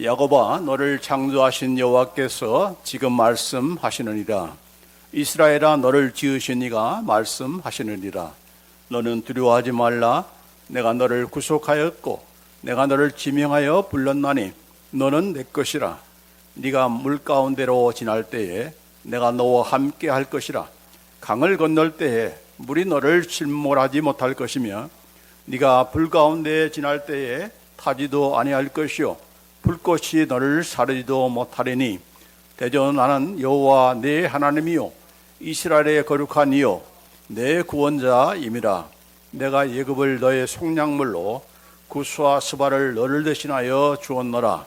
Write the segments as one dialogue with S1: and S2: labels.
S1: 야곱아, 너를 창조하신 여호와께서 지금 말씀하시느니라. 이스라엘아, 너를 지으신 이가 말씀하시느니라. 너는 두려워하지 말라. 내가 너를 구속하였고 내가 너를 지명하여 불렀나니 너는 내 것이라. 네가 물 가운데로 지날 때에 내가 너와 함께 할 것이라. 강을 건널 때에 물이 너를 침몰하지 못할 것이며 네가 불 가운데 지날 때에 타지도 아니할 것이요 불꽃이 너를 사르지도 못하리니 대저 나는 여호와 네 하나님이요 이스라엘의 거룩한 이요 내 구원자임이라. 내가 예굽을 너의 속량물로 구스와 스바를 너를 대신하여 주었노라.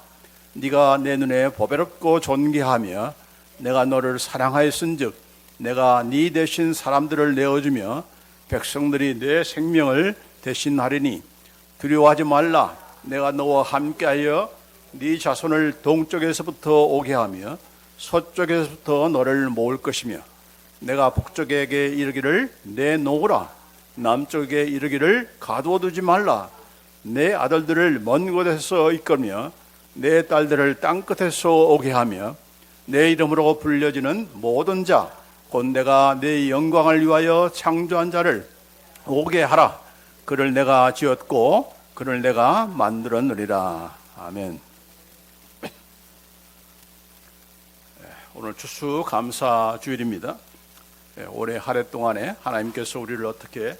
S1: 네가 내 눈에 보배롭고 존귀하며 내가 너를 사랑하였은즉 내가 네 대신 사람들을 내어주며 백성들이 내 생명을 대신하리니 두려워하지 말라. 내가 너와 함께하여 네 자손을 동쪽에서부터 오게 하며 서쪽에서부터 너를 모을 것이며 내가 북쪽에게 이르기를 내놓으라. 남쪽에 이르기를 가두어두지 말라. 내 아들들을 먼 곳에서 이끌며 내 딸들을 땅끝에서 오게 하며 내 이름으로 불려지는 모든 자 곧 내가 내 영광을 위하여 창조한 자를 오게 하라. 그를 내가 지었고 그를 내가 만들었느니라. 아멘. 오늘 추수감사 주일입니다. 올해 한 해 동안에 하나님께서 우리를 어떻게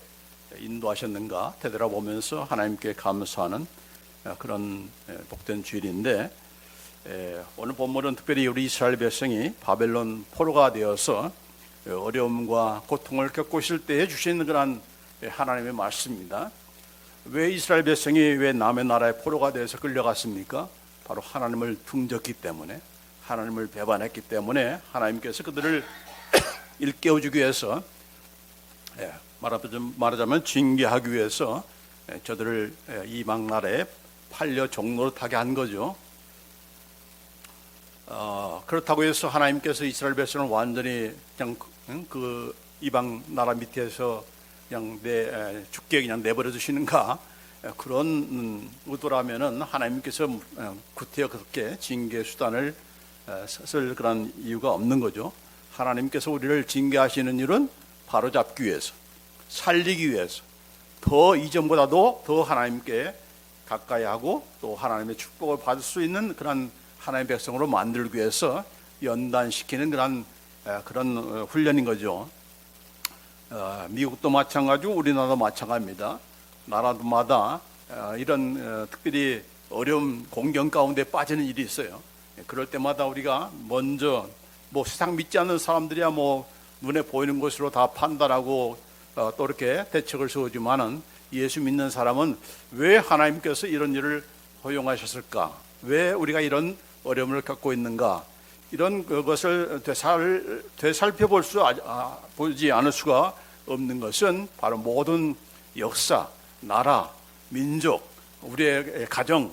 S1: 인도하셨는가 되돌아보면서 하나님께 감사하는 그런 복된 주일인데, 오늘 본문은 특별히 우리 이스라엘 백성이 바벨론 포로가 되어서 어려움과 고통을 겪고 있을 때에 주시는 그런 하나님의 말씀입니다. 왜 이스라엘 백성이 왜 남의 나라의 포로가 되어서 끌려갔습니까? 바로 하나님을 등졌기 때문에, 하나님을 배반했기 때문에 하나님께서 그들을 일깨워주기 위해서, 말하자면 징계하기 위해서 저들을 이방 나라에 팔려 종로를 타게 한 거죠. 그렇다고 해서 하나님께서 이스라엘 백성을 완전히 그냥 그 이방 나라 밑에서 그냥 죽게 그냥 내버려 두시는가, 그런 의도라면은 하나님께서 구태여 그렇게 징계 수단을 쓸 그런 이유가 없는 거죠. 하나님께서 우리를 징계하시는 일은 바로 잡기 위해서, 살리기 위해서, 더 이전보다도 더 하나님께 가까이 하고 또 하나님의 축복을 받을 수 있는 그런 하나님의 백성으로 만들기 위해서 연단시키는 그런 훈련인 거죠. 미국도 마찬가지고 우리나라도 마찬가지입니다. 나라마다 이런 특별히 어려움 공경 가운데 빠지는 일이 있어요. 그럴 때마다 우리가 먼저 세상 믿지 않는 사람들이야 눈에 보이는 것으로 다 판단하고 또 이렇게 대책을 세우지만은, 예수 믿는 사람은 왜 하나님께서 이런 일을 허용하셨을까? 왜 우리가 이런 어려움을 겪고 있는가? 이런 것을 되살펴볼 보지 않을 수가 없는 것은 바로 모든 역사, 나라, 민족, 우리의 가정,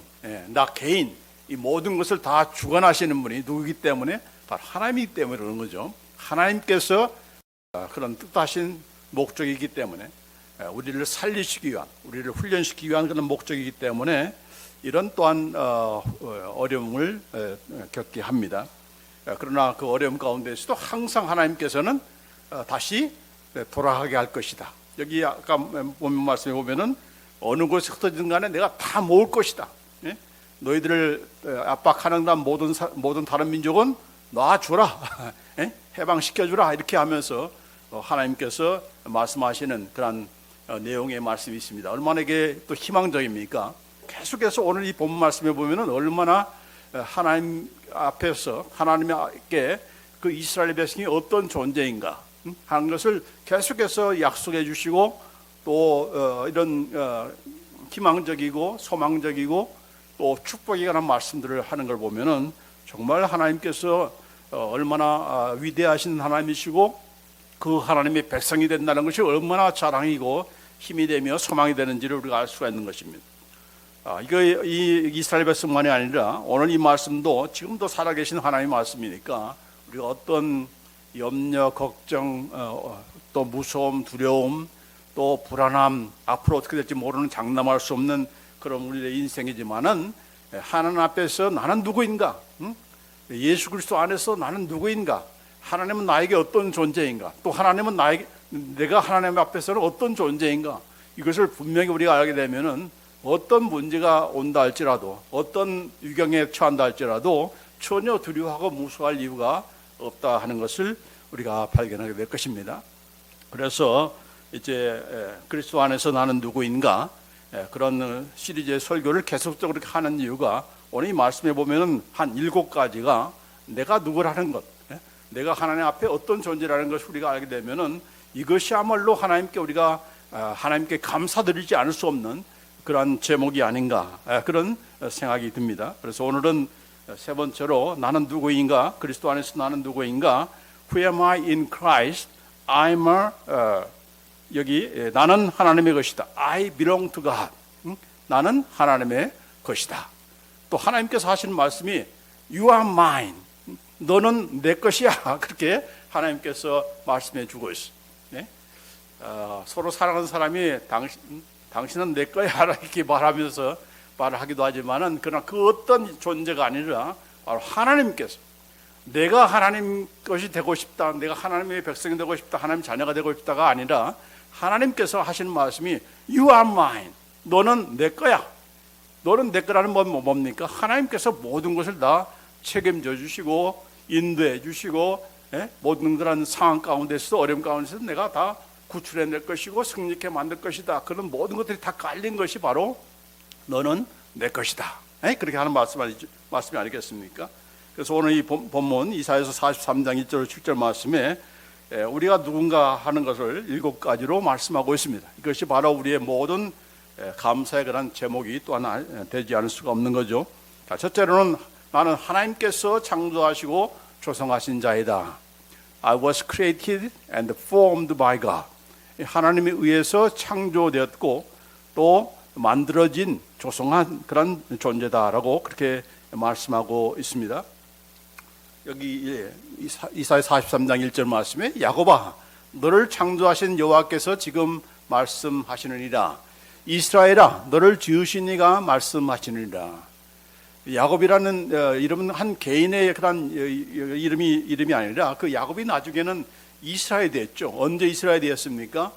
S1: 나 개인, 이 모든 것을 다 주관하시는 분이 누구이기 때문에 바로 하나님이기 때문에 그런 거죠. 하나님께서 그런 뜻하신 목적이기 때문에, 우리를 살리시기 위한, 우리를 훈련시키기 위한 그런 목적이기 때문에 이런 또한 어려움을 겪게 합니다. 그러나 그 어려움 가운데서도 항상 하나님께서는 다시 돌아가게 할 것이다. 여기 아까 본문 말씀에 보면은 어느 곳에 흩어지든 간에 내가 다 모을 것이다. 너희들을 압박하는 모든 다른 민족은 놔주라, 해방시켜주라, 이렇게 하면서 하나님께서 말씀하시는 그런 내용의 말씀이 있습니다. 얼마나 이게 또 희망적입니까? 계속해서 오늘 이 본문 말씀에 보면은 얼마나 하나님 앞에서 하나님께 그 이스라엘 백성이 어떤 존재인가 하는 것을 계속해서 약속해 주시고, 또 이런 희망적이고 소망적이고 또 축복에 관한 말씀들을 하는 걸 보면은 정말 하나님께서 얼마나 위대하신 하나님이시고 그 하나님의 백성이 된다는 것이 얼마나 자랑이고 힘이 되며 소망이 되는지를 우리가 알 수가 있는 것입니다. 이 이스라엘 백성만이 아니라 오늘 이 말씀도 지금도 살아계신 하나님의 말씀이니까 우리가 어떤 염려, 걱정, 또 무서움, 두려움, 또 불안함, 앞으로 어떻게 될지 모르는 장담할 수 없는 그런 우리의 인생이지만은 하나님 앞에서 나는 누구인가? 응? 예수 그리스도 안에서 나는 누구인가? 하나님은 나에게 어떤 존재인가? 또 하나님은 내가 하나님 앞에서는 어떤 존재인가? 이것을 분명히 우리가 알게 되면은 어떤 문제가 온다 할지라도, 어떤 위경에 처한다 할지라도 전혀 두려워하고 무서워할 이유가 없다 하는 것을 우리가 발견하게 될 것입니다. 그래서 이제 그리스도 안에서 나는 누구인가? 그런 시리즈의 설교를 계속적으로 하는 이유가 오늘 이 말씀에 보면은 한 7가지가 내가 누구라는 것, 내가 하나님 앞에 어떤 존재라는 것을 우리가 알게 되면은 이것이야말로 하나님께 우리가 하나님께 감사드리지 않을 수 없는 그런 제목이 아닌가, 그런 생각이 듭니다. 그래서 오늘은 세 번째로 나는 누구인가? 그리스도 안에서 나는 누구인가? Who am I in Christ? I'm 여기 나는 하나님의 것이다. I belong to God. 나는 하나님의 것이다. 또 하나님께서 하시는 말씀이 You are mine. 너는 내 것이야. 그렇게 하나님께서 말씀해 주고 있어. 네? 서로 사랑하는 사람이 당신은 내 거야 이렇게 말하면서 말을 하기도 하지만은 그러나 그 어떤 존재가 아니라 바로 하나님께서 내가 하나님 것이 되고 싶다, 내가 하나님의 백성이 되고 싶다, 하나님 자녀가 되고 싶다가 아니라 하나님께서 하시는 말씀이 You are mine. 너는 내 거야. 너는 내 거라는 건 뭡니까? 하나님께서 모든 것을 다 책임져 주시고 인도해 주시고 모든 그런 상황 가운데서도 어려움 가운데서도 내가 다 구출해낼 것이고 승리케 만들 것이다. 그런 모든 것들이 다 깔린 것이 바로 너는 내 것이다. 그렇게 하는 말씀이 아니겠습니까? 그래서 오늘 이 본문 이사야서 43장 1절 7절 말씀에 우리가 누군가 하는 것을 7가지로 말씀하고 있습니다. 이것이 바로 우리의 모든 감사의 그런 제목이 또 하나 되지 않을 수가 없는 거죠. 자, 첫째로는 나는 하나님께서 창조하시고 조성하신 자이다. I was created and formed by God. 하나님에 의해서 창조되었고 또 만들어진 조성한 그런 존재다라고 그렇게 말씀하고 있습니다. 여기 이사야 43장 1절 말씀에 야곱아 너를 창조하신 여호와께서 지금 말씀하시느니라. 이스라엘아 너를 지으신 이가 말씀하시느니라. 야곱이라는 이름은 한 개인의 그런 이름이 아니라 그 야곱이 나중에는 이스라엘이 됐죠. 언제 이스라엘이 됐습니까?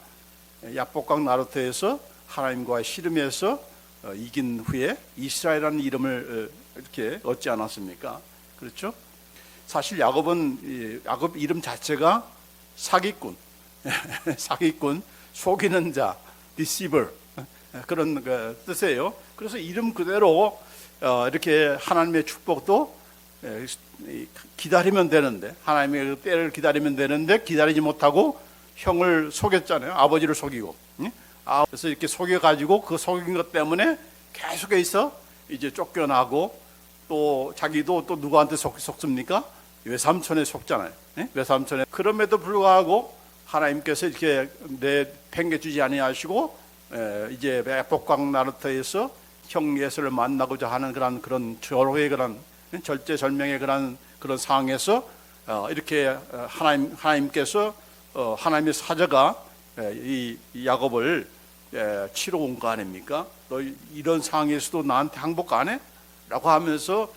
S1: 야복강 나루터에서 하나님과의 씨름에서 이긴 후에 이스라엘이라는 이름을 이렇게 얻지 않았습니까? 그렇죠? 사실 야곱 이름 자체가 사기꾼, 사기꾼, 속이는 자, deceiver 그런 뜻이에요. 그래서 이름 그대로 이렇게 하나님의 축복도 기다리면 되는데 하나님의 때를 기다리면 되는데 기다리지 못하고 형을 속였잖아요. 아버지를 속이고. 그래서 이렇게 속여가지고 그 속인 것 때문에 계속해서 이제 쫓겨나고 또 자기도 또 누구한테 속습니까? 외삼촌에 속잖아요. 외삼촌에. 그럼에도 불구하고 하나님께서 이렇게 팽개주지 아니하시고 이제 야복강 나루터에서 형 예수를 만나고자 하는 그런 절호의 그런 절제절명의 그런 상황에서 이렇게 하나님께서 하나님의 사자가 이 야곱을 치러 온 거 아닙니까? 너 이런 상황에서도 나한테 항복 안 해? 라고 하면서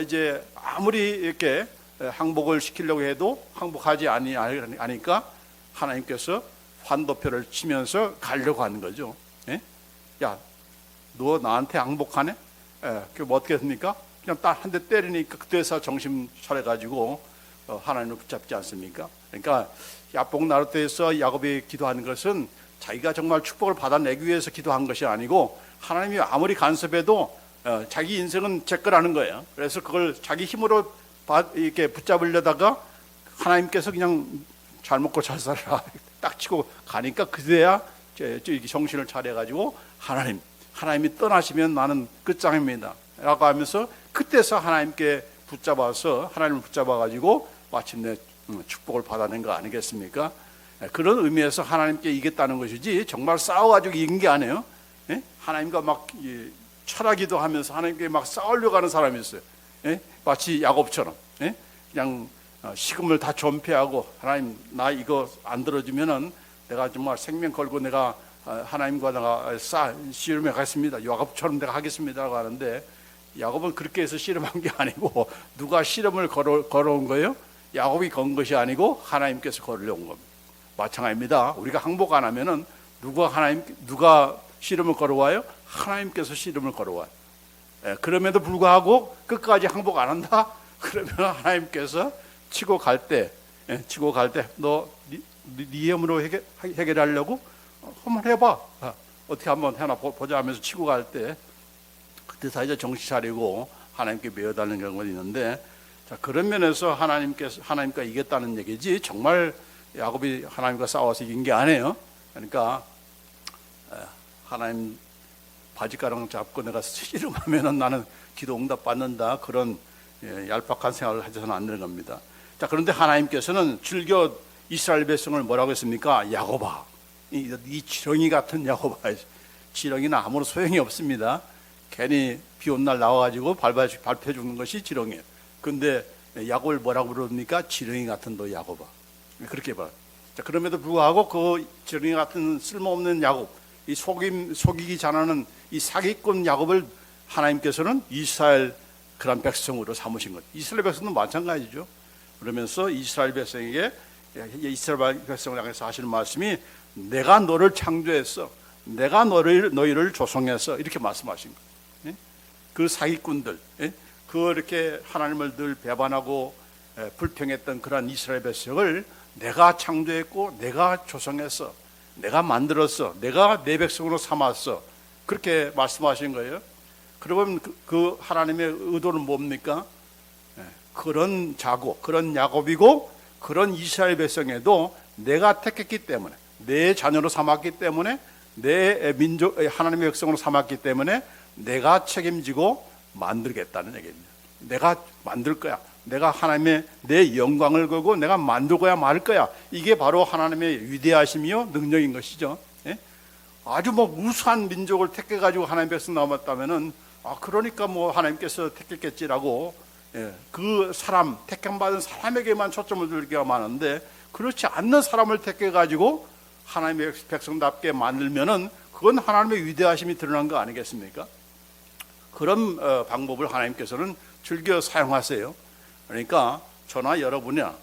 S1: 이제 아무리 이렇게 항복을 시키려고 해도 항복하지 않으니까 하나님께서 환도표를 치면서 가려고 하는 거죠. 야, 너 나한테 항복하네? 그게 뭐 어떻게 됩니까? 그냥 딱 한 대 때리니까 그때서 정신 차려가지고 하나님을 붙잡지 않습니까? 그러니까 야복 나루터에서 야곱이 기도하는 것은 자기가 정말 축복을 받아내기 위해서 기도한 것이 아니고 하나님이 아무리 간섭해도 자기 인생은 제 거라는 거예요. 그래서 그걸 자기 힘으로 이렇게 붙잡으려다가 하나님께서 그냥 잘 먹고 잘 살아라 딱 치고 가니까 그때야 정신을 차려가지고 하나님이 떠나시면 나는 끝장입니다 라고 하면서 그때서 하나님께 하나님을 붙잡아가지고 마침내 축복을 받아낸 거 아니겠습니까? 그런 의미에서 하나님께 이겼다는 것이지 정말 싸워가지고 이긴 게 아니에요. 하나님과 막 철하기도 하면서 하나님께 막 싸우려고 하는 사람이 있어요. 마치 야곱처럼 그냥 식음을 다 전폐하고 하나님 나 이거 안 들어주면은 내가 정말 생명 걸고 내가 하나님과 내가 씨름해 가겠습니다. 야곱처럼 내가 하겠습니다라고 하는데 야곱은 그렇게 해서 씨름한 게 아니고 누가 씨름을 걸어온 거예요? 야곱이 건 것이 아니고 하나님께서 걸어온 겁니다. 마찬가지입니다. 우리가 항복 안 하면은 누가 씨름을 걸어와요? 하나님께서 씨름을 걸어와요. 그럼에도 불구하고 끝까지 항복 안 한다? 그러면 하나님께서 치고 갈 때 너 네 힘으로 해결하려고 한번 해봐. 어떻게 한번 해나 보자 하면서 치고 갈 때 그때 다 이제 정신 차리고 하나님께 매어달는 경우가 있는데, 자, 그런 면에서 하나님과 이겼다는 얘기지 정말 야곱이 하나님과 싸워서 이긴 게 아니에요. 그러니까 하나님 바지가랑 잡고 내가 씨름하면은 나는 기도 응답 받는다, 그런 얄팍한 생각을 하셔서는 안 되는 겁니다. 자, 그런데 하나님께서는 즐겨 이스라엘 백성을 뭐라고 했습니까? 야곱아, 이 지렁이 같은 야곱아. 지렁이는 아무런 소용이 없습니다. 괜히 비 온 날 나와가지고 밟혀 죽는 것이 지렁이에요. 근데 야곱을 뭐라고 부릅니까? 지렁이 같은 너 야곱아. 그렇게 봐요. 자, 그럼에도 불구하고 그 지렁이 같은 쓸모없는 야곱, 이 속이기 잘하는 이 사기꾼 야곱을 하나님께서는 이스라엘 그런 백성으로 삼으신 것. 이스라엘 백성도 마찬가지죠. 그러면서 이스라엘 백성에게, 이스라엘 백성을 향해서 하시는 말씀이 내가 너를 창조했어, 내가 너희를 조성했어, 이렇게 말씀하신 거예요. 그 사기꾼들, 이렇게 하나님을 늘 배반하고 불평했던 그러한 이스라엘 백성을 내가 창조했고 내가 조성했어, 내가 만들었어, 내가 내 백성으로 삼았어, 그렇게 말씀하신 거예요. 그러면 그 하나님의 의도는 뭡니까? 그런 그런 야곱이고 그런 이스라엘 백성에도 내가 택했기 때문에, 내 자녀로 삼았기 때문에, 내 민족 하나님의 백성으로 삼았기 때문에 내가 책임지고 만들겠다는 얘기입니다. 내가 만들 거야. 내가 하나님의 내 영광을 걸고 내가 만들고야 말 거야. 이게 바로 하나님의 위대하심이요 능력인 것이죠. 아주 우수한 민족을 택해 가지고 하나님 백성 남았다면은 그러니까 하나님께서 택했겠지라고 그 사람, 택함받은 사람에게만 초점을 두기가 많은데, 그렇지 않는 사람을 택해 가지고 하나님의 백성답게 만들면은 그건 하나님의 위대하심이 드러난 거 아니겠습니까? 그런 방법을 하나님께서는 즐겨 사용하세요. 그러니까 저나 여러분이야,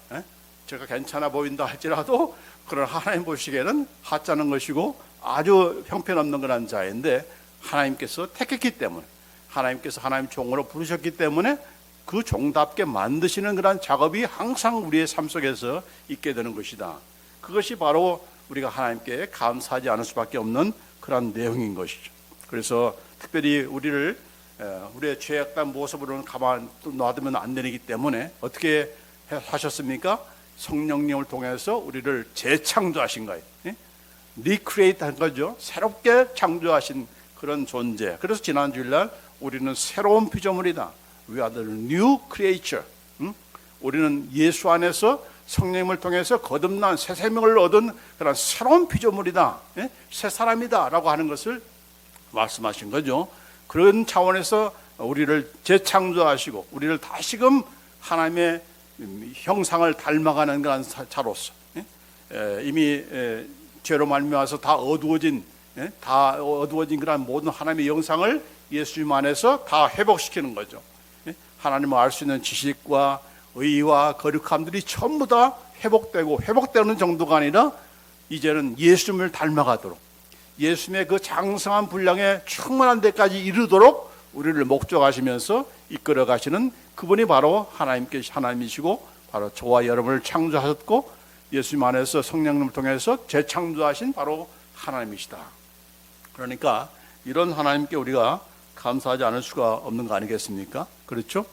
S1: 제가 괜찮아 보인다 할지라도 그런 하나님 보시기에는 하찮은 것이고 아주 형편없는 그런 자인데, 하나님께서 택했기 때문에, 하나님께서 하나님 종으로 부르셨기 때문에 그 종답게 만드시는 그런 작업이 항상 우리의 삶 속에서 있게 되는 것이다. 그것이 바로 우리가 하나님께 감사하지 않을 수밖에 없는 그런 내용인 것이죠. 그래서 특별히 우리의 죄악된 모습으로는 가만 놔두면 안 되기 때문에 어떻게 하셨습니까? 성령님을 통해서 우리를 재창조하신 거예요. 리크리에이트 한 거죠. 새롭게 창조하신 그런 존재. 그래서 지난 주일날 우리는 새로운 피조물이다. We are the new creature. 우리는 예수 안에서 성령님을 통해서 거듭난 새 생명을 얻은 그런 새로운 피조물이다, 새 사람이다 라고 하는 것을 말씀하신 거죠. 그런 차원에서 우리를 재창조하시고 우리를 다시금 하나님의 형상을 닮아가는 그런 자로서, 이미 죄로 말미암아서 다 어두워진 그런 모든 하나님의 영상을 예수님 안에서 다 회복시키는 거죠. 하나님을 알 수 있는 지식과 의와 거룩함들이 전부 다 회복되는 정도가 아니라 이제는 예수님을 닮아가도록, 예수님의 그 장성한 분량에 충만한 데까지 이르도록 우리를 목적하시면서 이끌어 가시는 그분이 바로 하나님이시고 바로 저와 여러분을 창조하셨고 예수님 안에서 성령님을 통해서 재창조하신 바로 하나님이시다. 그러니까 이런 하나님께 우리가 감사하지 않을 수가 없는 거 아니겠습니까? 그렇죠?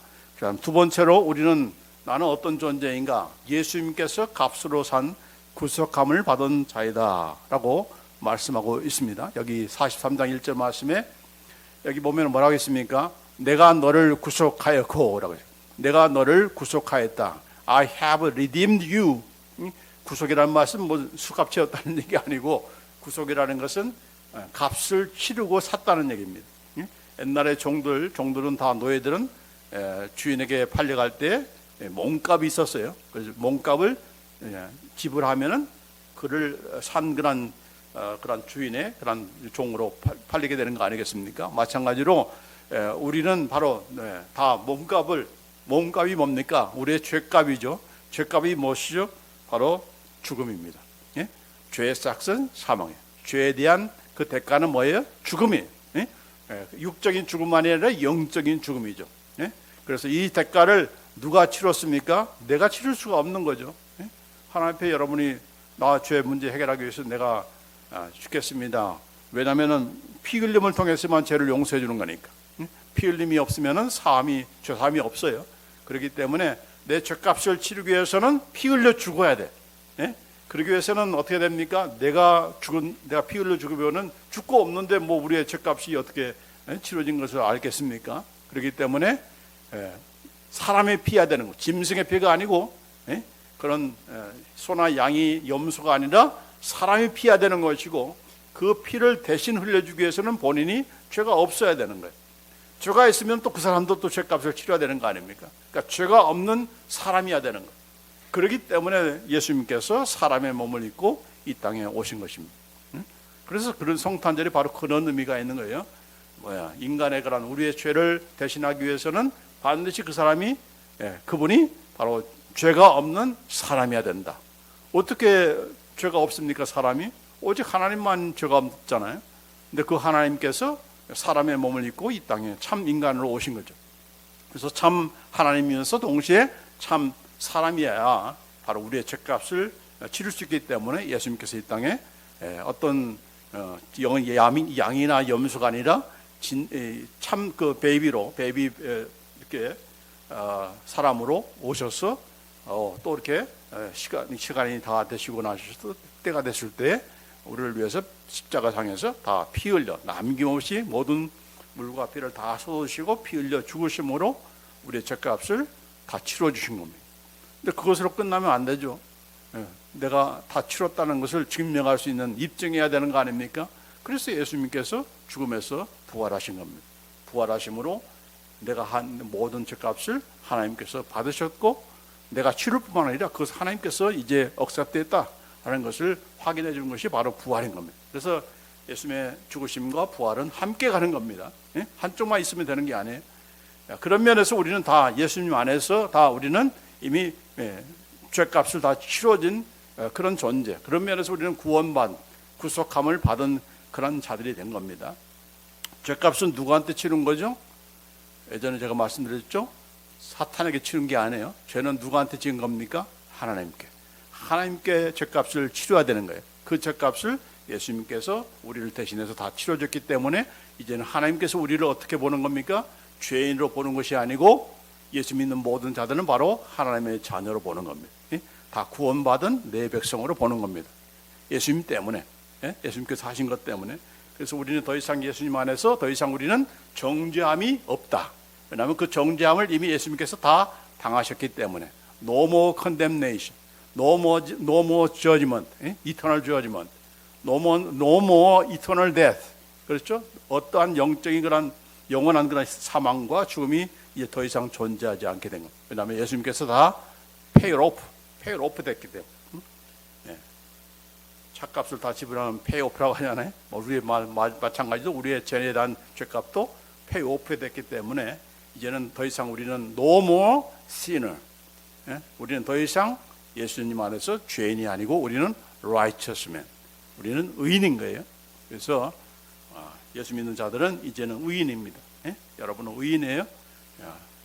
S1: 두 번째로 우리는 나는 어떤 존재인가? 예수님께서 값으로 산 구속함을 받은 자이다 라고 말씀하고 있습니다. 여기 43장 1절 말씀에 여기 보면 뭐라고 했습니까? 내가 너를 구속하였고 라고 해요. 내가 너를 구속하였다. I have redeemed you. 구속이라는 말씀은 수값 채웠다는 얘기 아니고, 구속이라는 것은 값을 치르고 샀다는 얘기입니다. 옛날에 종들은 다 노예들은 주인에게 팔려갈 때 몸값이 있었어요. 그래서 몸값을 지불하면은 그를 산 그런 주인의 그런 종으로 팔리게 되는 거 아니겠습니까? 마찬가지로 우리는 바로 다 몸값이 뭡니까? 우리의 죄값이죠. 죄값이 무엇이죠? 바로 죽음입니다. 예? 죄의 싹은 사망이에요. 죄에 대한 그 대가는 뭐예요? 죽음이에요. 예? 육적인 죽음만이 아니라 영적인 죽음이죠. 예? 그래서 이 대가를 누가 치렀습니까? 내가 치를 수가 없는 거죠. 예? 하나님 앞에 여러분이 나 죄 문제 해결하기 위해서 내가 죽겠습니다. 왜냐하면 피 흘림을 통해서만 죄를 용서해 주는 거니까. 피 흘림이 없으면은 죄 사함이 없어요. 그렇기 때문에 내 죄값을 치르기 위해서는 피 흘려 죽어야 돼. 예? 그러기 위해서는 어떻게 됩니까? 내가 피 흘려 죽으면은 죽고 없는데 뭐 우리의 죄값이 어떻게 치러진 것을 알겠습니까? 그렇기 때문에 사람의 피해야 되는 거, 짐승의 피가 아니고 그런 소나 양이 염소가 아니라 사람이 피해야 되는 것이고, 그 피를 대신 흘려주기 위해서는 본인이 죄가 없어야 되는 거예요. 죄가 있으면 또 그 사람도 또 죄값을 치러야 되는 거 아닙니까? 그러니까 죄가 없는 사람이어야 되는 거예요. 그렇기 때문에 예수님께서 사람의 몸을 입고 이 땅에 오신 것입니다. 그래서 그런 성탄절이 바로 그런 의미가 있는 거예요. 인간의 그런 우리의 죄를 대신하기 위해서는 반드시 그 사람이, 그분이 바로 죄가 없는 사람이어야 된다. 어떻게 죄가 없습니까? 사람이 오직 하나님만 죄가 없잖아요. 근데 그 하나님께서 사람의 몸을 입고 이 땅에 참 인간으로 오신 거죠. 그래서 참 하나님이면서 동시에 참 사람이어야 바로 우리의 죄값을 치를 수 있기 때문에 예수님께서 이 땅에 어떤 양이나 염소가 아니라 참 그 베이비 이렇게 사람으로 오셔서 또 이렇게 시간이 다 되시고 나셔서 때가 됐을 때 우리를 위해서 십자가상에서 다 피 흘려 남김없이 모든 물과 피를 다 쏟으시고 피 흘려 죽으심으로 우리의 죄값을 다 치러 주신 겁니다. 근데 그것으로 끝나면 안 되죠. 내가 다 치렀다는 것을 증명할 수 있는 입증해야 되는 거 아닙니까? 그래서 예수님께서 죽음에서 부활하신 겁니다. 부활하심으로 내가 한 모든 죄값을 하나님께서 받으셨고, 내가 치를 뿐만 아니라 그것을 하나님께서 이제 억셉트했다라는 것을 확인해 주는 것이 바로 부활인 겁니다. 그래서 예수님의 죽으심과 부활은 함께 가는 겁니다. 한쪽만 있으면 되는 게 아니에요. 그런 면에서 우리는 다 예수님 안에서 다 우리는 이미 죄값을 다 치러진 그런 존재, 그런 면에서 우리는 구속함을 받은 그런 자들이 된 겁니다. 죄값은 누구한테 치른 거죠? 예전에 제가 말씀드렸죠? 사탄에게 치른 게 아니에요. 죄는 누구한테 지은 겁니까? 하나님께 죄값을 치러야 되는 거예요. 그 죄값을 예수님께서 우리를 대신해서 다 치러줬기 때문에 이제는 하나님께서 우리를 어떻게 보는 겁니까? 죄인으로 보는 것이 아니고 예수 믿는 모든 자들은 바로 하나님의 자녀로 보는 겁니다. 다 구원받은 내 백성으로 보는 겁니다. 예수님 때문에, 예수님께서 하신 것 때문에. 그래서 우리는 더 이상 예수님 안에서 더 이상 우리는 정죄함이 없다. 왜냐하면 그 정죄함을 이미 예수님께서 다 당하셨기 때문에. No more condemnation, no more judgment, eternal judgment, no more eternal death. 그렇죠? 어떠한 영적인 그런 영원한 그런 사망과 죽음이 이제 더 이상 존재하지 않게 된 겁니다. 왜냐하면 예수님께서 다 pay off 됐기 때문에. 차값을 다 지불하면 pay off라고 하잖아요. 우리의 마찬가지로 우리의 죄에 대한 죄값도 pay off 됐기 때문에 이제는 더 이상 우리는 no more sinner. 우리는 더 이상 예수님 안에서 죄인이 아니고 우리는 righteous man. 우리는 의인인 거예요. 그래서 예수 믿는 자들은 이제는 의인입니다. 여러분은 의인이에요.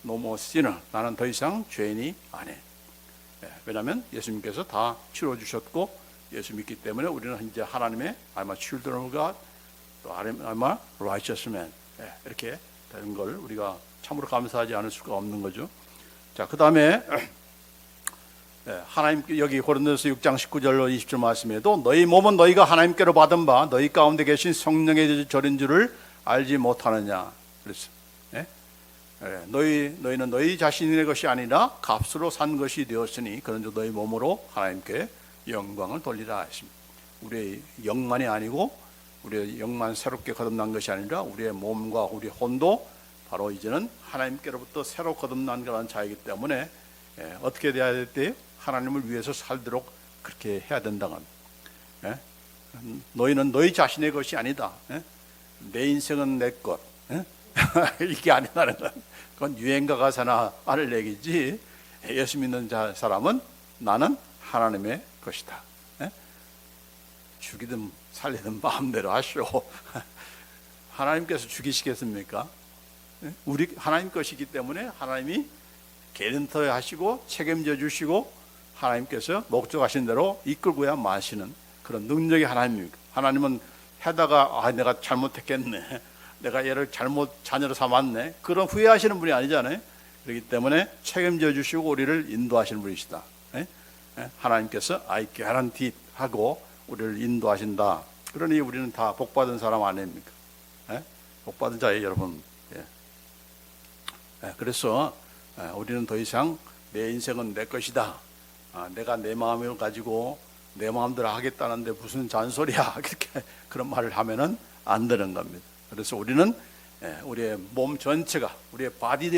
S1: No more sinner. 나는 더 이상 죄인이 아니에요. 왜냐하면 예수님께서 다 치러주셨고, 예수 믿기 때문에 우리는 이제 하나님의 아마 children of God, 또 아마 righteous man, 이렇게 되는 걸 우리가 참으로 감사하지 않을 수가 없는 거죠. 자, 그 다음에 하나님, 여기 고린도서 6장 19절로 20절 말씀에도 너희 몸은 너희가 하나님께로 받은 바 너희 가운데 계신 성령의 절인 줄을 알지 못하느냐 그랬어요. 너희는 너희 자신의 것이 아니라 값으로 산 것이 되었으니 그런즉 너희 몸으로 하나님께 영광을 돌리라 하십니다. 우리의 영만이 아니고 우리의 영만 새롭게 거듭난 것이 아니라 우리의 몸과 우리의 혼도 바로 이제는 하나님께로부터 새로 거듭난 그런 자이기 때문에 어떻게 돼야 될때요? 하나님을 위해서 살도록 그렇게 해야 된다고 합니다. 너희는 너희 자신의 것이 아니다. 내 인생은 내 것, 이게 아니라는 건 그건 유행가가 사나 하는 얘기지. 예수 믿는 사람은 나는 하나님의 것이다. 죽이든 살리든 마음대로 하시오. 하나님께서 죽이시겠습니까? 우리 하나님 것이기 때문에 하나님이 개런터 하시고 책임져 주시고 하나님께서 목적하신 대로 이끌고야 마시는 그런 능력이 하나님입니까? 하나님은 하다가 내가 잘못했겠네, 내가 얘를 잘못 자녀로 삼았네, 그런 후회하시는 분이 아니잖아요. 그렇기 때문에 책임져 주시고 우리를 인도하시는 분이시다. 하나님께서 I guarantee 하고 우리를 인도하신다. 그러니 우리는 다 복받은 사람 아닙니까? 복받은 자예요, 여러분. 그래서 우리는 더 이상 내 인생은 내 것이다, 내가 내 마음을 가지고 내 마음대로 하겠다는데 무슨 잔소리야, 그렇게 그런 말을 하면은 안 되는 겁니다. 그래서 우리는 우리의 몸 전체가, 우리의 바디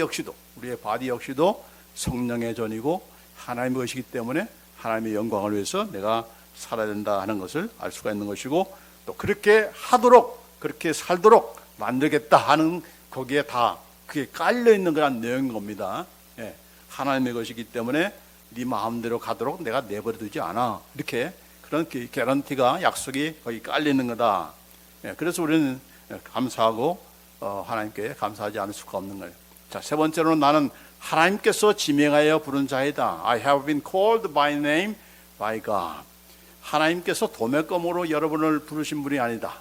S1: 역시도 성령의 전이고 하나님의 것이기 때문에 하나님의 영광을 위해서 내가 살아야 된다 하는 것을 알 수가 있는 것이고, 또 그렇게 하도록, 그렇게 살도록 만들겠다 하는, 거기에 다 그게 깔려 있는 그런 내용인 겁니다. 하나님의 것이기 때문에 네 마음대로 가도록 내가 내버려 두지 않아, 이렇게 그런 개런티가, 약속이 거기 깔려 있는 거다. 그래서 우리는 감사하고 하나님께 감사하지 않을 수가 없는 거예요. 자, 세 번째로는 나는 하나님께서 지명하여 부른 자이다. I have been called by name by God. 하나님께서 도매금으로 여러분을 부르신 분이 아니다.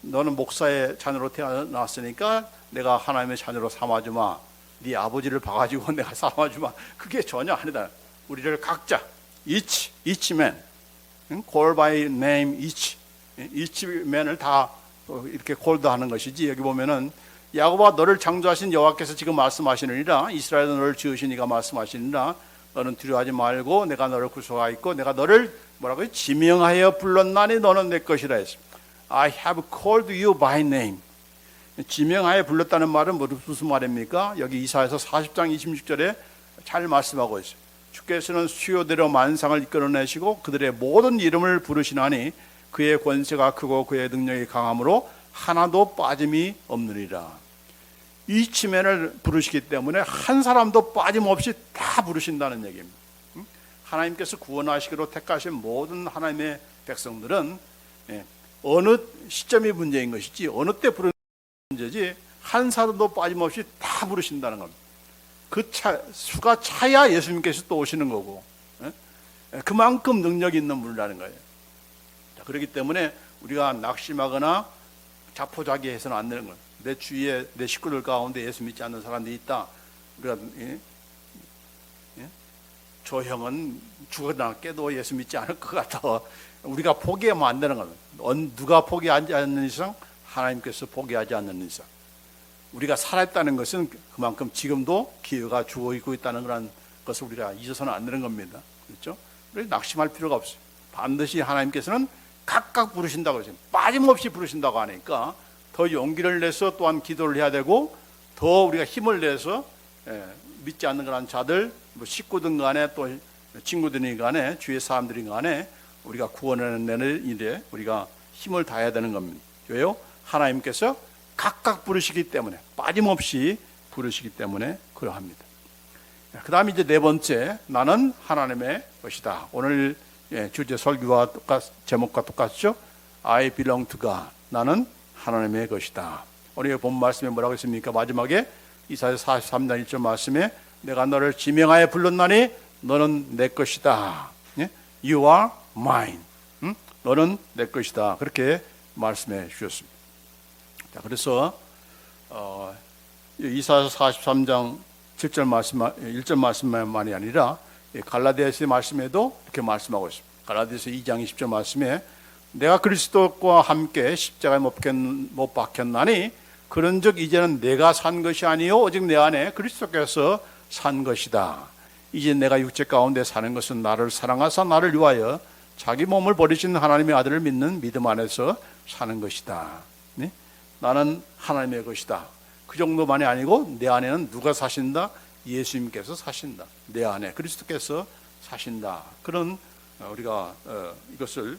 S1: 너는 목사의 자녀로 태어났으니까 내가 하나님의 자녀로 삼아주마, 네 아버지를 봐가지고 내가 삼아주마, 그게 전혀 아니다. 우리를 각자 each man, call by name each man을 다 이렇게 콜드하는 것이지. 여기 보면은 야곱아 너를 창조하신 여호와께서 지금 말씀하시느니라, 이스라엘 너를 지으신 이가 말씀하시느니라, 너는 두려워하지 말고 내가 너를 구속하였고 내가 너를 뭐라고요? 지명하여 불렀나니 너는 내 것이라 했습니다. I have called you by name. 지명하여 불렀다는 말은 무슨 말입니까? 여기 이사야서 40장 26절에 잘 말씀하고 있어요. 주께서는 수요대로 만상을 이끌어내시고 그들의 모든 이름을 부르시나니 그의 권세가 크고 그의 능력이 강함으로 하나도 빠짐이 없느니라. 이 치면을 부르시기 때문에 한 사람도 빠짐없이 다 부르신다는 얘기입니다. 하나님께서 구원하시기로 택하신 모든 하나님의 백성들은 어느 시점이 문제인 것이지 어느 때 부르는 문제지 한 사람도 빠짐없이 다 부르신다는 겁니다. 그 수가 차야 예수님께서 또 오시는 거고, 그만큼 능력이 있는 분이라는 거예요. 그렇기 때문에 우리가 낙심하거나 자포자기해서는 안 되는 거예요. 내 주위에 내 식구들 가운데 예수 믿지 않는 사람들이 있다. 우리가 저 형은 죽어나 깨도 예수 믿지 않을 것 같아. 우리가 포기하면 안 되는 겁니다. 누가 포기하지 않는 이상 하나님께서 포기하지 않는 이상, 우리가 살았다는 것은 그만큼 지금도 기회가 주어 있다는 그런 것을 우리가 잊어서는 안 되는 겁니다. 그렇죠? 그래서 낙심할 필요가 없어요. 반드시 하나님께서는 각각 부르신다고 그러죠. 빠짐없이 부르신다고 하니까 더 용기를 내서 또한 기도를 해야 되고, 더 우리가 힘을 내서 믿지 않는 그런 자들, 뭐 식구든 간에 또 친구들이 간에 주위 사람들이 간에 우리가 구원을 내는 일에 우리가 힘을 다해야 되는 겁니다. 왜요? 하나님께서 각각 부르시기 때문에, 빠짐없이 부르시기 때문에 그러합니다. 그 다음에 이제 네 번째, 나는 하나님의 것이다. 오늘 주제 설교와 제목과 똑같죠? I belong to God. 나는 하나님의 것이다. 오늘 본 말씀에 뭐라고 했습니까? 마지막에 이사야 43장 1절 말씀에 내가 너를 지명하여 불렀나니 너는 내 것이다. You are mine. 너는 내 것이다. 그렇게 말씀해 주셨습니다. 자, 그래서 이사야 43장 7절 말씀, 1절 말씀만이 아니라 갈라디아서의 말씀에도 이렇게 말씀하고 있습니다. 갈라디아서 2장 20절 말씀에 내가 그리스도와 함께 십자가에 못 박혔나니 그런즉 이제는 내가 산 것이 아니요 오직 내 안에 그리스도께서 산 것이다. 이제 내가 육체 가운데 사는 것은 나를 사랑하사 나를 위하여 자기 몸을 버리신 하나님의 아들을 믿는 믿음 안에서 사는 것이다. 네? 나는 하나님의 것이다. 그 정도만이 아니고 내 안에는 누가 사신다? 예수님께서 사신다. 내 안에 그리스도께서 사신다. 그런 우리가 이것을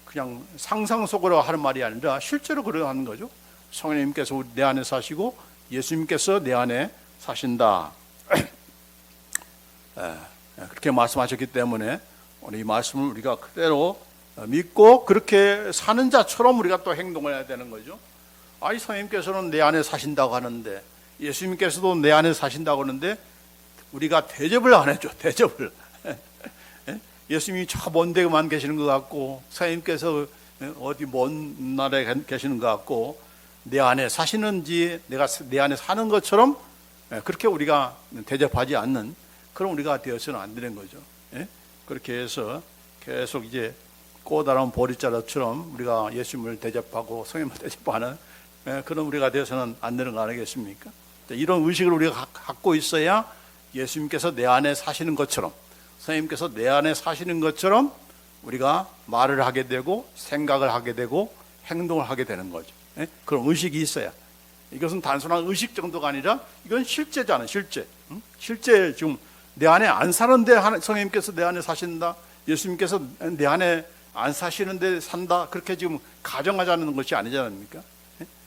S1: 그냥 상상 속으로 하는 말이 아니라 실제로 그러하는 거죠. 성령님께서 내 안에 사시고 예수님께서 내 안에 사신다. 그렇게 말씀하셨기 때문에 오늘 이 말씀을 우리가 그대로 믿고 그렇게 사는 자처럼 우리가 또 행동을 해야 되는 거죠. 아이 성령님께서는 내 안에 사신다고 하는데, 예수님께서도 내 안에 사신다고 하는데 우리가 대접을 안 해줘. 대접을. 예수님이 저 먼 데만 계시는 것 같고, 성령님께서 어디 먼 나라에 계시는 것 같고, 내 안에 사시는지 내가 내 안에 사는 것처럼 그렇게 우리가 대접하지 않는 그런 우리가 되어서는 안 되는 거죠. 그렇게 해서 계속 이제 꼬다란 보리자루처럼 우리가 예수님을 대접하고 성령을 대접하는 그런 우리가 되어서는 안 되는 거 아니겠습니까? 이런 의식을 우리가 갖고 있어야 예수님께서 내 안에 사시는 것처럼, 성령님께서 내 안에 사시는 것처럼 우리가 말을 하게 되고 생각을 하게 되고 행동을 하게 되는 거죠. 그런 의식이 있어야. 이것은 단순한 의식 정도가 아니라 이건 실제잖아요. 실제 지금 내 안에 안 사는데 성령님께서 내 안에 사신다, 예수님께서 내 안에 안 사시는데 산다, 그렇게 지금 가정하자는 것이 아니지 않습니까?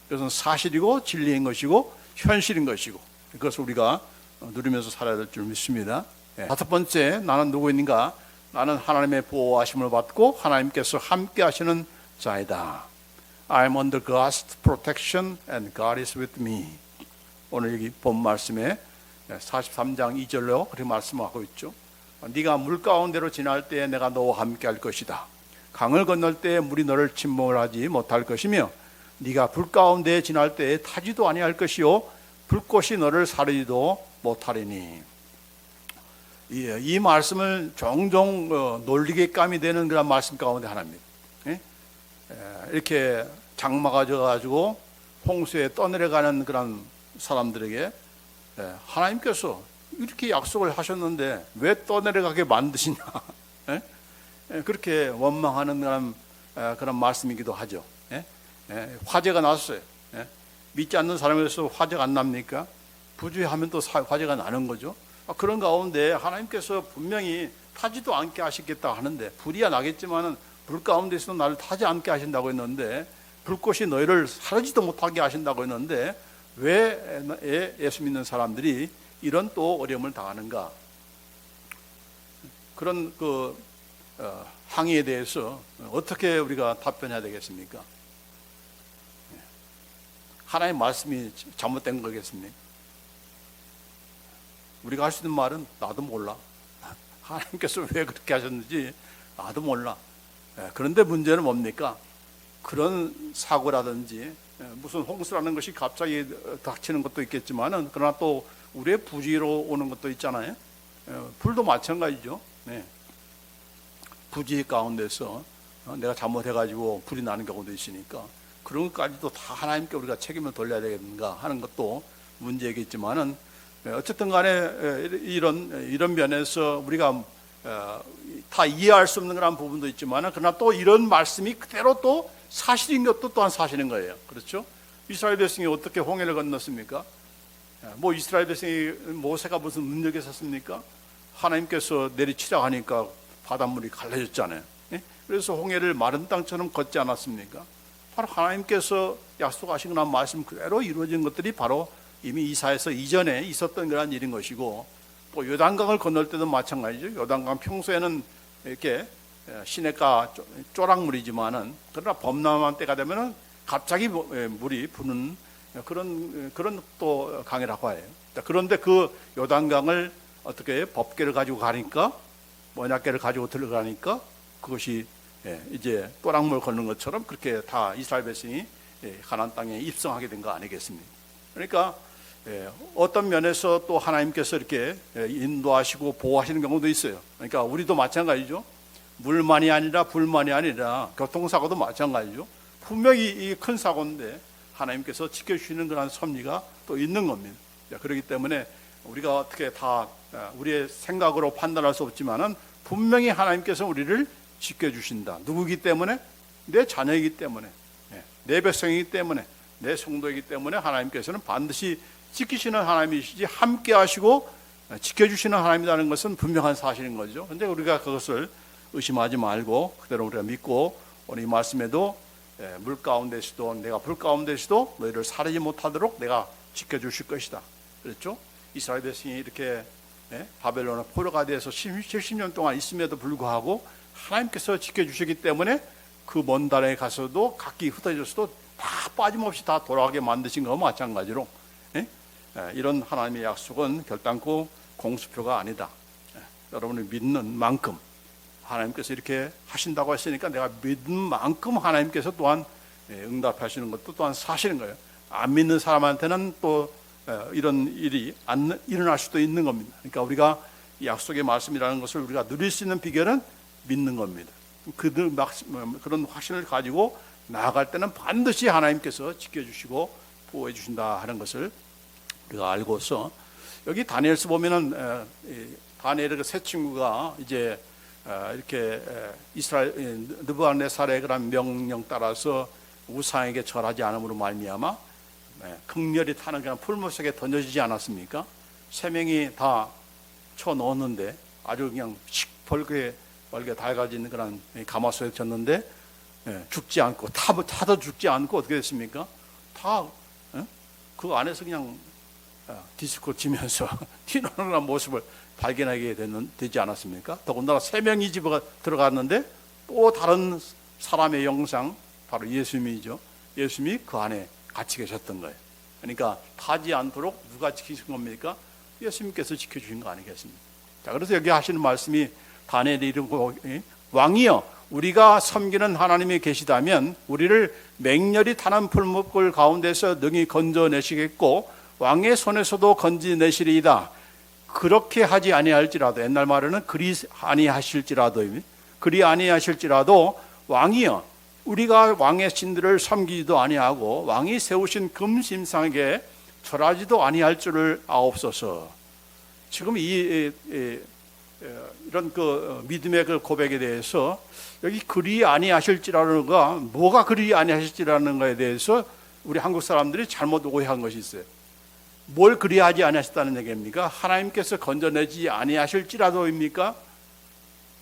S1: 그것은 사실이고 진리인 것이고 현실인 것이고, 그것을 우리가 누리면서 살아야 될 줄 믿습니다. 다섯 번째, 나는 누구인가? 나는 하나님의 보호하심을 받고 하나님께서 함께 하시는 자이다. I am under God's protection and God is with me. 오늘 여기 본 말씀에 43장 2절로 그렇게 말씀하고 있죠. 네가 물 가운데로 지날 때에 내가 너와 함께 할 것이다. 강을 건널 때에 물이 너를 침몰 하지 못할 것이며, 네가 불 가운데에 지날 때에 타지도 아니할 것이요 불꽃이 너를 사르지도 못하리니. 이 말씀을 종종 놀리게감이 되는 그런 말씀 가운데 하나입니다. 이렇게 장마가 져가지고 홍수에 떠내려가는 그런 사람들에게 하나님께서 이렇게 약속을 하셨는데 왜 떠내려가게 만드시냐, 그렇게 원망하는 그런 말씀이기도 하죠. 화재가 났어요. 믿지 않는 사람에서 화재가 안 납니까? 부주의하면 또 화재가 나는 거죠. 그런 가운데 하나님께서 분명히 타지도 않게 하시겠다 하는데, 불이야 나겠지만은 불 가운데서 나를 타지 않게 하신다고 했는데, 불꽃이 너희를 사르지도 못하게 하신다고 했는데 왜 예수 믿는 사람들이 이런 또 어려움을 당하는가? 그런 항의에 대해서 어떻게 우리가 답변해야 되겠습니까? 하나님의 말씀이 잘못된 거겠습니까? 우리가 할 수 있는 말은 나도 몰라. 하나님께서 왜 그렇게 하셨는지 나도 몰라. 그런데 문제는 뭡니까? 그런 사고라든지 무슨 홍수라는 것이 갑자기 닥치는 것도 있겠지만은, 그러나 또 우리의 부지로 오는 것도 있잖아요. 불도 마찬가지죠. 부지 가운데서 내가 잘못해가지고 불이 나는 경우도 있으니까 그런 것까지도 다 하나님께 우리가 책임을 돌려야 되겠는가 하는 것도 문제겠지만은, 어쨌든 간에 이런 면에서 우리가 다 이해할 수 없는 그런 부분도 있지만, 그러나 또 이런 말씀이 그대로 또 사실인 것도 또한 사실인 거예요. 그렇죠? 이스라엘 백성이 어떻게 홍해를 건넜습니까? 뭐 이스라엘 백성이 모세가 무슨 능력이 있었습니까? 하나님께서 내리치라 하니까 바닷물이 갈라졌잖아요. 그래서 홍해를 마른 땅처럼 걷지 않았습니까? 바로 하나님께서 약속하신 그런 말씀 그대로 이루어진 것들이 바로 이미 이사에서 이전에 있었던 그런 일인 것이고, 또 요단강을 건널 때도 마찬가지죠. 요단강 평소에는 이렇게 시냇가 쪼락물이지만은, 그러나 범람한 때가 되면은 갑자기 물이 부는 그런 또 강이라고 해요. 그런데 그 요단강을 어떻게 법궤를 가지고 가니까, 언약궤를 가지고 들어가니까 그것이 이제 또랑물 걷는 것처럼 그렇게 다 이스라엘 백성이 가나안 땅에 입성하게 된 거 아니겠습니까? 그러니까 어떤 면에서 또 하나님께서 이렇게 인도하시고 보호하시는 경우도 있어요. 그러니까 우리도 마찬가지죠. 물만이 아니라 불만이 아니라 교통사고도 마찬가지죠. 분명히 이 큰 사고인데 하나님께서 지켜주시는 그런 섭리가 또 있는 겁니다. 그렇기 때문에 우리가 어떻게 다 우리의 생각으로 판단할 수 없지만은 분명히 하나님께서 우리를 지켜주신다. 누구이기 때문에? 내 자녀이기 때문에, 내 백성이기 때문에, 내 성도이기 때문에 하나님께서는 반드시 지키시는 하나님이시지, 함께 하시고 지켜주시는 하나님이라는 것은 분명한 사실인 거죠. 그런데 우리가 그것을 의심하지 말고 그대로 우리가 믿고, 오늘 이 말씀에도 물 가운데서도 내가 불 가운데서도 너희를 사르지 못하도록 내가 지켜주실 것이다 그랬죠. 이스라엘 백성이 이렇게 바벨론의 포로가 돼서 70년 동안 있음에도 불구하고 하나님께서 지켜주시기 때문에 그 먼 나라에 가서도 각기 흩어졌어도 다 빠짐없이 다 돌아가게 만드신 것과 마찬가지로 이런 하나님의 약속은 결단코 공수표가 아니다. 여러분이 믿는 만큼 하나님께서 이렇게 하신다고 했으니까 내가 믿는 만큼 하나님께서 또한 응답하시는 것도 또한 사실인 거예요. 안 믿는 사람한테는 또 이런 일이 안 일어날 수도 있는 겁니다. 그러니까 우리가 약속의 말씀이라는 것을 우리가 누릴 수 있는 비결은 믿는 겁니다. 그런 확신을 가지고 나아갈 때는 반드시 하나님께서 지켜주시고 보호해 주신다 하는 것을 우리가 알고서 여기 다니엘서 보면은 다니엘의 세 친구가 이제 이렇게 이스라엘 느부갓네살의 그런 명령 따라서 우상에게 절하지 않음으로 말미암아 극렬히 타는 그런 풀무속에 던져지지 않았습니까? 세 명이 다 쳐 넣었는데 아주 그냥 시뻘게 달가진 그런 가마솥에 졌는데 죽지 않고 타도 죽지 않고 어떻게 됐습니까? 다 그 안에서 그냥 디스코 치면서 튀노는 모습을 발견하게 되지 않았습니까? 더군다나 세 명이 집에 들어갔는데 또 다른 사람의 영상, 바로 예수님이죠. 예수님이 그 안에 같이 계셨던 거예요. 그러니까 타지 않도록 누가 지키신 겁니까? 예수님께서 지켜주신 거 아니겠습니까? 자, 그래서 여기 하시는 말씀이 다니엘이 이르고 왕이여 우리가 섬기는 하나님이 계시다면 우리를 맹렬히 타는 풀무불 가운데서 능히 건져내시겠고 왕의 손에서도 건져내시리이다. 그렇게 하지 아니할지라도, 옛날 말에는 그리 아니하실지라도 왕이여 우리가 왕의 신들을 섬기지도 아니하고 왕이 세우신 금심상에게 절하지도 아니할 줄을 아옵소서. 지금 이런 그 믿음의 그 고백에 대해서 여기 그리 아니하실지라는 거, 뭐가 그리 아니하실지라는 거에 대해서 우리 한국 사람들이 잘못 오해한 것이 있어요. 뭘 그리하지 아니하셨다는 얘기입니까? 하나님께서 건져내지 아니하실지라도입니까?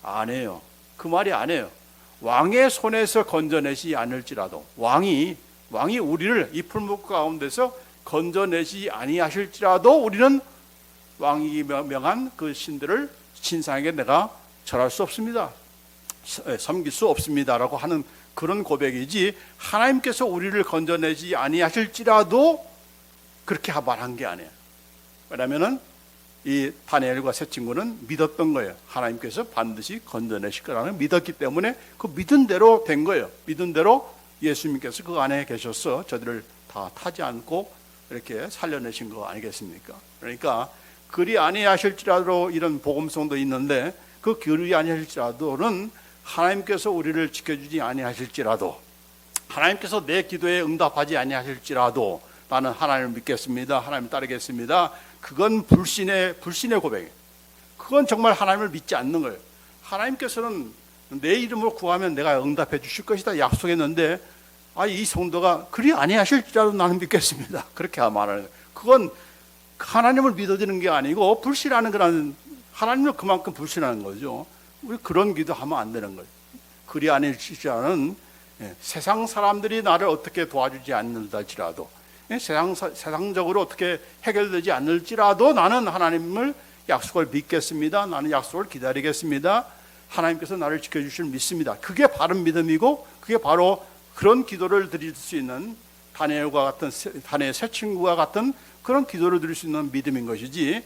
S1: 아니에요. 그 말이 아니에요. 왕의 손에서 건져내지 않을지라도, 왕이 우리를 이 풀무불 가운데서 건져내지 아니하실지라도 우리는 왕이 명한 그 신들을 신상에게 내가 절할 수 없습니다. 섬길 수 없습니다라고 하는 그런 고백이지, 하나님께서 우리를 건져내지 아니하실지라도 그렇게 말한 게 아니에요. 왜냐하면 이 다니엘과 세 친구는 믿었던 거예요. 하나님께서 반드시 건져내실 거라는 믿었기 때문에 그 믿은 대로 된 거예요. 믿은 대로 예수님께서 그 안에 계셔서 저들을 다 타지 않고 이렇게 살려내신 거 아니겠습니까? 그러니까 그리 아니하실지라도 이런 복음성도 있는데, 그 그리 아니하실지라도는 하나님께서 우리를 지켜주지 아니하실지라도, 하나님께서 내 기도에 응답하지 아니하실지라도 나는 하나님을 믿겠습니다, 하나님을 따르겠습니다. 그건 불신의 고백이에요. 그건 정말 하나님을 믿지 않는 거예요. 하나님께서는 내 이름으로 구하면 내가 응답해 주실 것이다 약속했는데, 이 성도가 그리 아니하실지라도 나는 믿겠습니다, 그렇게 말하는 거예요. 그건 하나님을 믿어지는 게 아니고 불신하는 그런, 하나님을 그만큼 불신하는 거죠. 우리 그런 기도하면 안 되는 거예요. 그리 아니실지라는, 세상 사람들이 나를 어떻게 도와주지 않는다지라도, 세상적으로 어떻게 해결되지 않을지라도 나는 하나님을 약속을 믿겠습니다. 나는 약속을 기다리겠습니다. 하나님께서 나를 지켜주실 믿습니다. 그게 바른 믿음이고, 그게 바로 그런 기도를 드릴 수 있는 다니엘 세 친구와 같은 그런 기도를 드릴 수 있는 믿음인 것이지,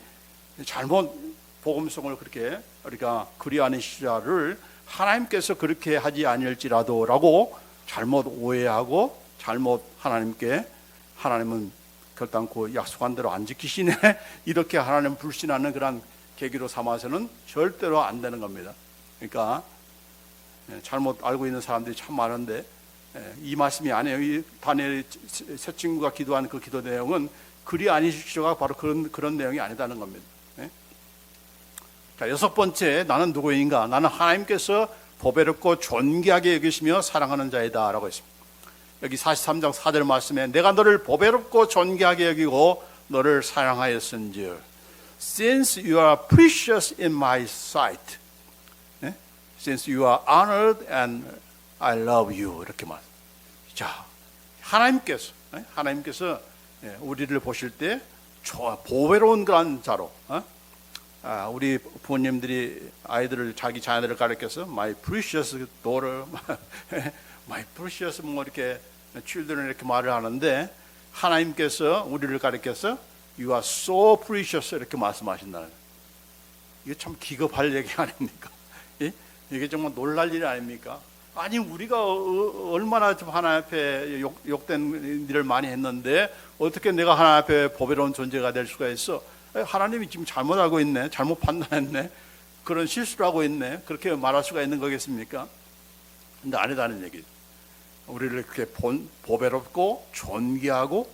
S1: 잘못 복음성을 그렇게 우리가 그리 아니시라를 하나님께서 그렇게 하지 아니할지라도라고 잘못 오해하고 잘못 하나님은 결단코 약속한 대로 안 지키시네 이렇게 하나님 불신하는 그런 계기로 삼아서는 절대로 안 되는 겁니다. 그러니까 잘못 알고 있는 사람들이 참 많은데, 이 말씀이 아니에요. 이 다니엘 세 친구가 기도한 그 기도 내용은 그리 아니실지가 바로 그런 내용이 아니다는 겁니다. 자, 여섯 번째, 나는 누구인가? 나는 하나님께서 보배롭고 존귀하게 여기시며 사랑하는 자이다 라고 했습니다. 여기 43장 4절 말씀에 내가 너를 보배롭고 존귀하게 여기고 너를 사랑하였은즉 since you are precious in my sight, since you are honored and I love you, 이렇게 말합니다. 자, 하나님께서 우리를 보실 때 보배로운 그런 자로, 우리 부모님들이 아이들을, 자기 자녀들을 가르쳐서 my precious daughter, my precious 뭐 이렇게 children 이렇게 말을 하는데, 하나님께서 우리를 가르쳐서 you are so precious 이렇게 말씀하신다는 거예요. 이게 참 기겁할 얘기 아닙니까? 이게 정말 놀랄 일 아닙니까? 아니, 우리가 얼마나 좀 하나님 앞에 욕된 일을 많이 했는데 어떻게 내가 하나님 앞에 보배로운 존재가 될 수가 있어? 하나님이 지금 잘못 알고 있네, 잘못 판단했네, 그런 실수를 하고 있네, 그렇게 말할 수가 있는 거겠습니까? 근데 아니다는 얘기죠. 우리를 이렇게 보배롭고 존귀하고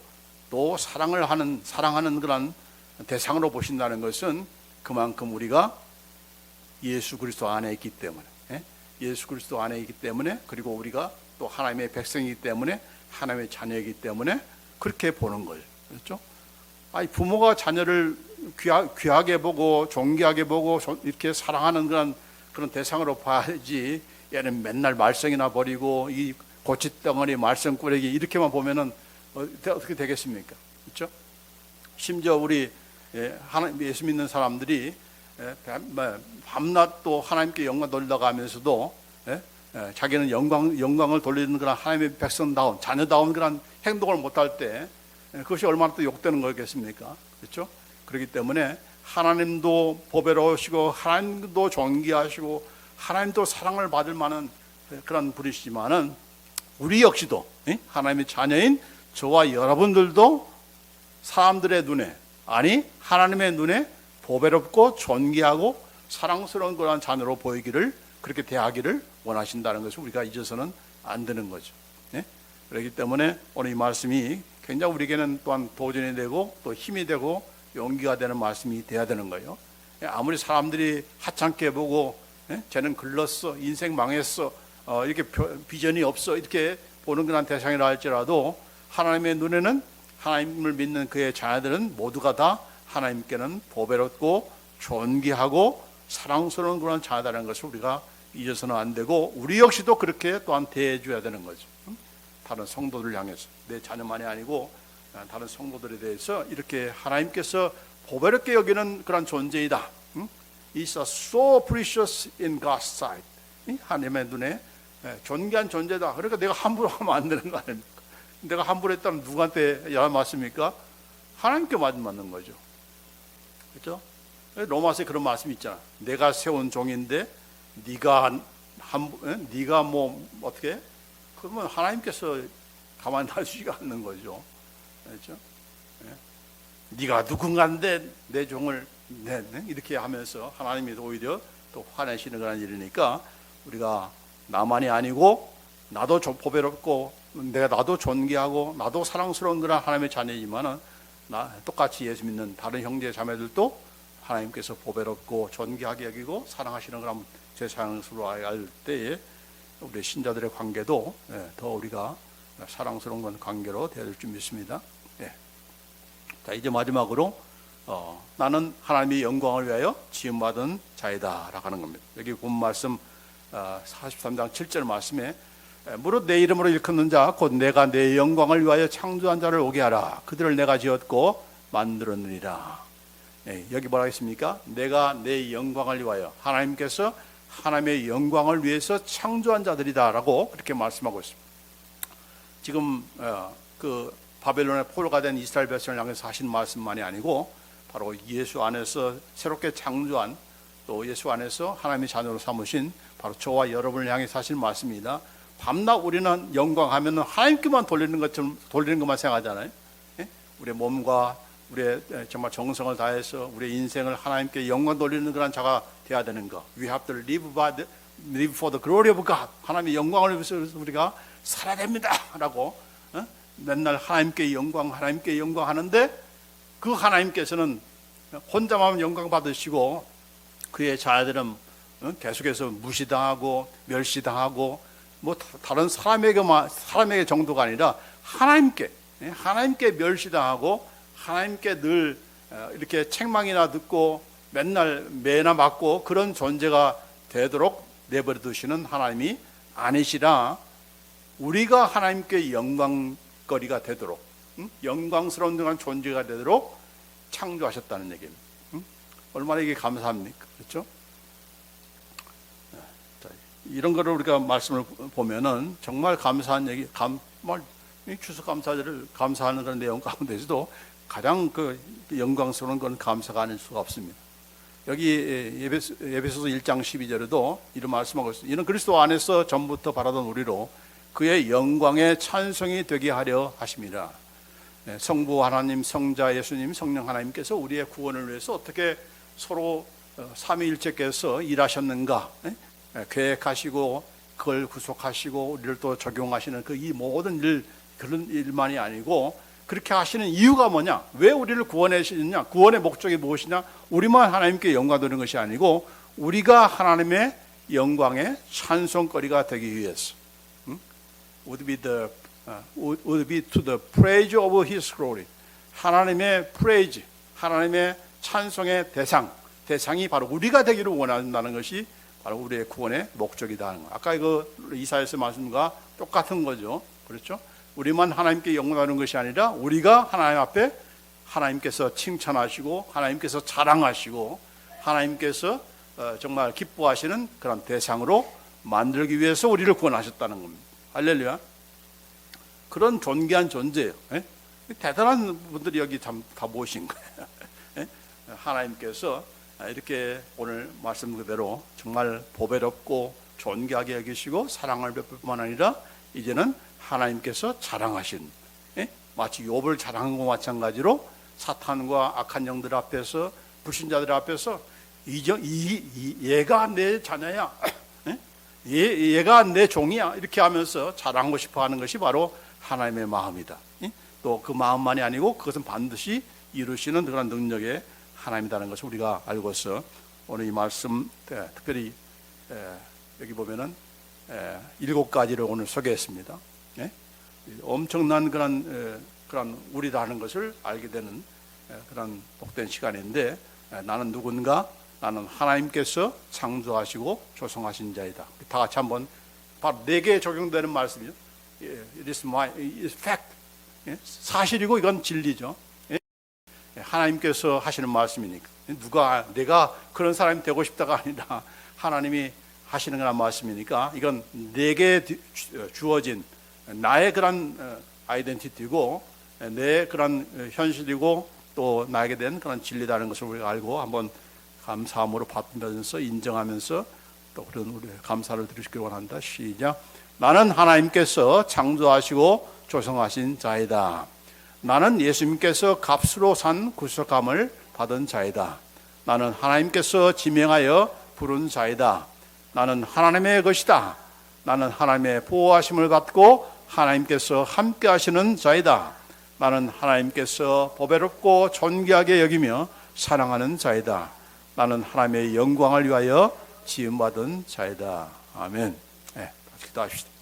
S1: 또 사랑하는 그런 대상으로 보신다는 것은 그만큼 우리가 예수 그리스도 안에 있기 때문에, 예수 그리스도 안에 있기 때문에, 그리고 우리가 또 하나님의 백성이기 때문에, 하나님의 자녀이기 때문에 그렇게 보는 거예요. 그렇죠? 아니, 부모가 자녀를 귀하게 보고 존귀하게 보고 이렇게 사랑하는 그런 대상으로 봐야지, 얘는 맨날 말썽이나 버리고 이 고치덩어리 말썽꾸러기 이렇게만 보면은 어떻게 되겠습니까? 그렇죠? 심지어 우리 예수 믿는 사람들이 밤낮 또 하나님께 영광 돌리다가 하면서도 자기는 영광을 돌리는 그런 하나님의 백성다운, 자녀다운 그런 행동을 못할 때 그것이 얼마나 또 욕되는 거겠습니까? 그렇죠? 그렇기 때문에 하나님도 보배로우시고 하나님도 존귀하시고 하나님도 사랑을 받을 만한 그런 분이시지만은, 우리 역시도 하나님의 자녀인 저와 여러분들도 사람들의 눈에, 아니 하나님의 눈에 보배롭고 존귀하고 사랑스러운 그런 자녀로 보이기를, 그렇게 대하기를 원하신다는 것을 우리가 잊어서는 안 되는 거죠. 그렇기 때문에 오늘 이 말씀이 굉장히 우리에게는 또한 도전이 되고 또 힘이 되고 용기가 되는 말씀이 돼야 되는 거예요. 아무리 사람들이 하찮게 보고 쟤는 글렀어, 인생 망했어, 이렇게 비전이 없어, 이렇게 보는 그런 대상이라 할지라도 하나님의 눈에는, 하나님을 믿는 그의 자녀들은 모두가 다 하나님께는 보배롭고 존귀하고 사랑스러운 그런 자녀라는 것을 우리가 잊어서는 안 되고, 우리 역시도 그렇게 또한 대해줘야 되는 거죠. 다른 성도들을 향해서, 내 자녀만이 아니고 다른 성도들에 대해서 이렇게 하나님께서 보배롭게 여기는 그런 존재이다. Is so precious in God's sight. 하나님의 눈에 존귀한 존재다. 그러니까 내가 함부로 하면 안 되는 거 아닙니까? 내가 함부로 했다면 누구한테 맞습니까? 하나님께 맞는 거죠. 그렇죠? 로마서에 그런 말씀이 있잖아. 내가 세운 종인데 네가 뭐 어떻게? 그러면 하나님께서 가만히 놔주지가 않는 거죠. 그렇죠? 네가 누군가인데 내 종을 이렇게 하면서 하나님이 오히려 또 화내시는 그런 일이니까, 우리가 나만이 아니고 나도 보배롭고 나도 존귀하고 나도 사랑스러운 그런 하나님의 자녀이지만은, 똑같이 예수 믿는 다른 형제 자매들도 하나님께서 보배롭고 존귀하게 여기고 사랑하시는 그런 제사장으로 알 때에 우리 신자들의 관계도 더 우리가 사랑스러운 건 관계로 되어야 될 줄 믿습니다. 자, 이제 마지막으로 나는 하나님의 영광을 위하여 지음받은 자이다 라고 하는 겁니다. 여기 본 말씀 43장 7절 말씀에, 무릇 내 이름으로 일컫는 자 곧 내가 내 영광을 위하여 창조한 자를 오게 하라. 그들을 내가 지었고 만들었느니라. 여기 뭐라 했습니까? 내가 내 영광을 위하여, 하나님께서 하나님의 영광을 위해서 창조한 자들이다 라고 그렇게 말씀하고 있습니다. 지금 그 바벨론의 포로가 된 이스라엘 백성을 향해서 하신 말씀만이 아니고, 바로 예수 안에서 새롭게 창조한, 또 예수 안에서 하나님의 자녀로 삼으신 바로 저와 여러분을 향해서 하신 말씀입니다. 밤낮 우리는 영광하면 하나님께만 돌리는 것만 생각하잖아요. 우리의 몸과 우리의 정말 정성을 다해서 우리의 인생을 하나님께 영광 돌리는 그런 자가 되어야 되는 거. We have to live for the glory of God. 하나님의 영광을 위해서 우리가 살아야 됩니다 라고 맨날 하나님께 영광 하는데, 그 하나님께서는 혼자만 영광 받으시고 그의 자녀들은 계속해서 무시당하고 멸시당하고, 뭐 다른 사람에게 정도가 아니라 하나님께 멸시당하고 하나님께 늘 이렇게 책망이나 듣고 맨날 매나 맞고 그런 존재가 되도록 내버려 두시는 하나님이 아니시라, 우리가 하나님께 영광거리가 되도록, 영광스러운 그런 존재가 되도록 창조하셨다는 얘기입니다. 얼마나 이게 감사합니까? 그렇죠? 자, 이런 거를 우리가 말씀을 보면은 정말 감사한 얘기, 정말 추수감사절을 감사하는 그런 내용 가운데서도 가장 그 영광스러운 건 감사가 아닐 수가 없습니다. 여기 에베소서 1장 12절에도 이런 말씀하고 있습니다. 이는 그리스도 안에서 전부터 바라던 우리로 그의 영광의 찬송이 되게 하려 하심이라. 성부 하나님, 성자 예수님, 성령 하나님께서 우리의 구원을 위해서 어떻게 서로 삼위일체께서 일하셨는가, 계획하시고 그걸 구속하시고 우리를 또 적용하시는 그 이 모든 일, 그런 일만이 아니고 그렇게 하시는 이유가 뭐냐? 왜 우리를 구원하시느냐? 구원의 목적이 무엇이냐? 우리만 하나님께 영광 돌리는 것이 아니고 우리가 하나님의 영광의 찬송거리가 되기 위해서. Would be to the praise of His glory. 하나님의 praise, 하나님의 찬송의 대상이 바로 우리가 되기를 원한다는 것이 바로 우리의 구원의 목적이다 하는 거. 아까 이거 이사야서 말씀과 똑같은 거죠. 그렇죠? 우리만 하나님께 영광하는 것이 아니라 우리가 하나님 앞에 하나님께서 칭찬하시고 하나님께서 자랑하시고 하나님께서 정말 기뻐하시는 그런 대상으로 만들기 위해서 우리를 구원하셨다는 겁니다. 할렐루야. 그런 존귀한 존재예요. 대단한 분들이 여기 다 모신 거예요. 하나님께서 이렇게 오늘 말씀 그대로 정말 보배롭고 존귀하게 여기시고 사랑을 베풀 뿐만 아니라 이제는 하나님께서 자랑하신, 마치 욥을 자랑한 것과 마찬가지로 사탄과 악한 영들 앞에서 불신자들 앞에서 얘가 내 자녀야, 얘가 내 종이야 이렇게 하면서 자랑하고 싶어 하는 것이 바로 하나님의 마음이다. 또 그 마음만이 아니고 그것은 반드시 이루시는 그런 능력의 하나님이라는 것을 우리가 알고서 오늘 이 말씀 특별히 여기 보면은 7가지를 오늘 소개했습니다. 엄청난 그런 우리라는 것을 알게 되는 그런 복된 시간인데, 나는 누군가? 나는 하나님께서 창조하시고 조성하신 자이다. 다 같이 한번 바로 4개에 적용되는 말씀이죠. It is fact. 사실이고 이건 진리죠. 하나님께서 하시는 말씀이니까. 내가 그런 사람이 되고 싶다가 아니라 하나님이 하시는 그런 말씀이니까 이건 내게 주어진 나의 그런 아이덴티티고 내 그런 현실이고 또 나에게 된 그런 진리라는 것을 우리가 알고 한번 감사함으로 받으면서 인정하면서 또 그런 우리 감사를 드리시길 원한다. 시작. 나는 하나님께서 창조하시고 조성하신 자이다. 나는 예수님께서 값으로 산 구속함을 받은 자이다. 나는 하나님께서 지명하여 부른 자이다. 나는 하나님의 것이다. 나는 하나님의 보호하심을 받고 하나님께서 함께 하시는 자이다. 나는 하나님께서 보배롭고 존귀하게 여기며 사랑하는 자이다. 나는 하나님의 영광을 위하여 지음받은 자이다. 아멘. 같이 기도합시다.